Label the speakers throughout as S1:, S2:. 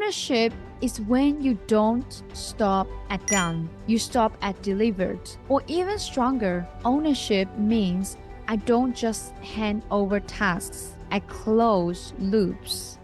S1: Ownership is when you don't stop at done, you stop at delivered. Or even stronger, ownership means I don't just hand over tasks, I close loops.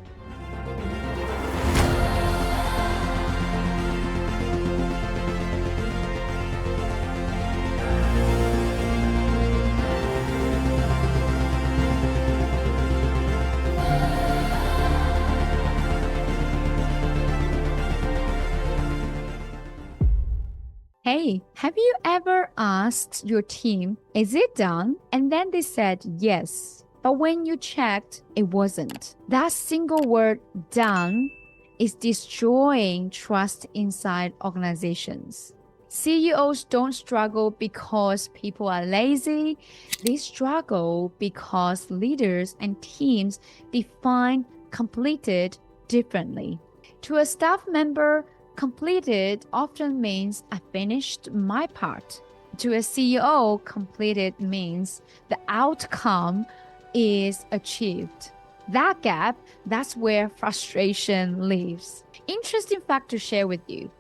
S1: Hey, have you ever asked your team, is it done? And then they said yes. But when you checked, it wasn't. That single word, done, is destroying trust inside organizations. CEOs don't struggle because people are lazy. They struggle because leaders and teams define completed differently. To a staff member, completed often means I finished my part. To a CEO, completed means the outcome is achieved. That gap, that's where frustration lives. Interesting fact to share with you.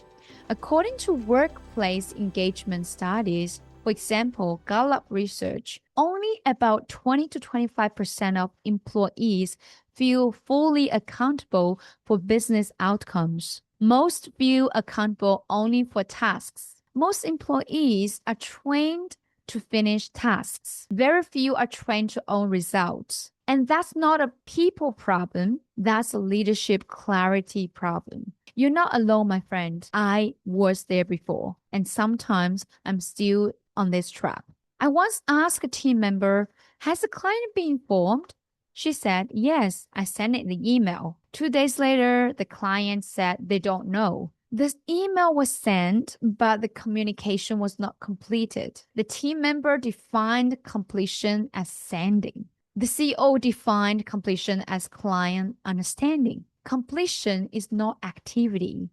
S1: According to workplace engagement studies, for example, Gallup research, only about 20 to 25% of employees feel fully accountable for business outcomes. Most feel accountable only for tasks. Most employees are trained to finish tasks. Very few are trained to own results. And that's not a people problem. That's a leadership clarity problem. You're not alone, my friend. I was there before. And sometimes I'm still on this trap. I once asked a team member, has the client been informed? She said, yes, I sent it the email. 2 days later, the client said they don't know. This email was sent, but the communication was not completed. The team member defined completion as sending. The CEO defined completion as client understanding. Completion is not activity.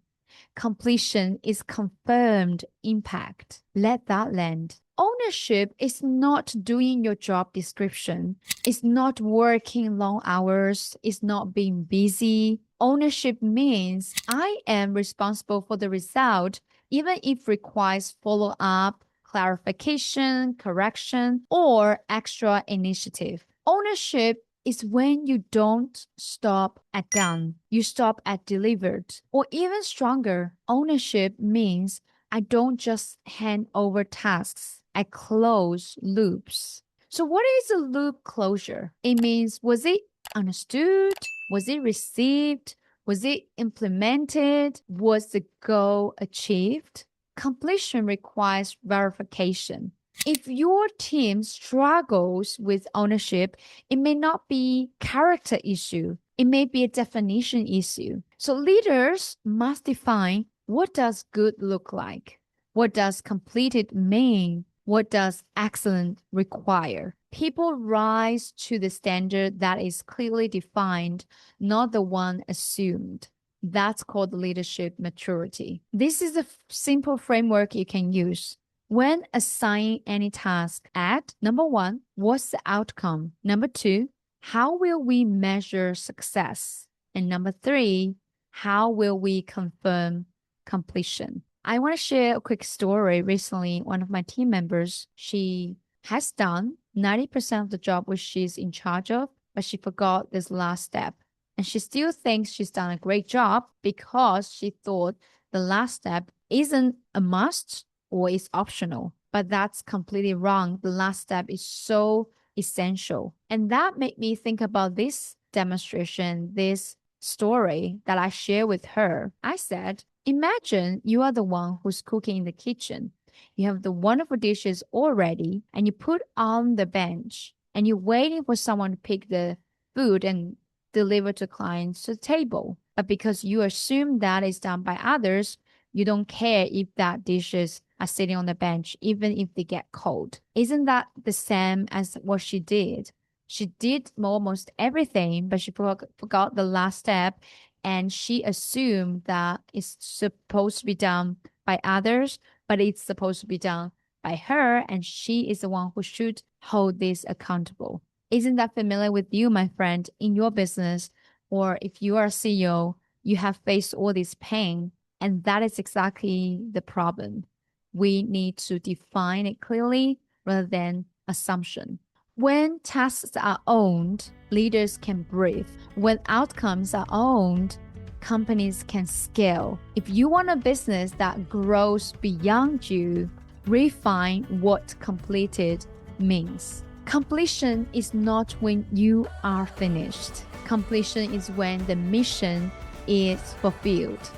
S1: Completion is confirmed impact. Let that land. Ownership is not doing your job description. It's not working long hours. It's not being busy. Ownership means I am responsible for the result, even if requires follow-up, clarification, correction, or extra initiative. Ownership is when you don't stop at done, you stop at delivered. Or even stronger, ownership means I don't just hand over tasks, I close loops. So what is a loop closure? It means, was it understood? Was it received? Was it implemented? Was the goal achieved? Completion requires verification. If your team struggles with ownership, it may not be character issue. It may be a definition issue. So leaders must define, what does good look like? What does completed mean? What does excellent require? People rise to the standard that is clearly defined, not the one assumed. That's called leadership maturity. This is a simple framework you can use. When assigning any task, add, number one, what's the outcome? Number two, how will we measure success? And number three, how will we confirm completion? I want to share a quick story. Recently, one of my team members, she has done 90% of the job which she's in charge of, but she forgot this last step. And she still thinks she's done a great job because she thought the last step isn't a must or is optional. But that's completely wrong. The last step is so essential. And that made me think about this demonstration, this story that I share with her. I said, imagine you are the one who's cooking in the kitchen. You have the wonderful dishes all ready and you put on the bench and you're waiting for someone to pick the food and deliver to clients to the table. But because you assume that is done by others, you don't care if that dishes are sitting on the bench, even if they get cold. Isn't that the same as what she did? She did almost everything, but she forgot the last step, and she assumed that it's supposed to be done by others, but it's supposed to be done by her, and she is the one who should hold this accountable. Isn't that familiar with you, my friend, in your business, or if you are a CEO? You have faced all this pain, and that is exactly the problem. We need to define it clearly rather than assumption. When tasks are owned, leaders can breathe. When outcomes are owned, companies can scale. If you want a business that grows beyond you, refine what completed means. Completion is not when you are finished. Completion is when the mission is fulfilled.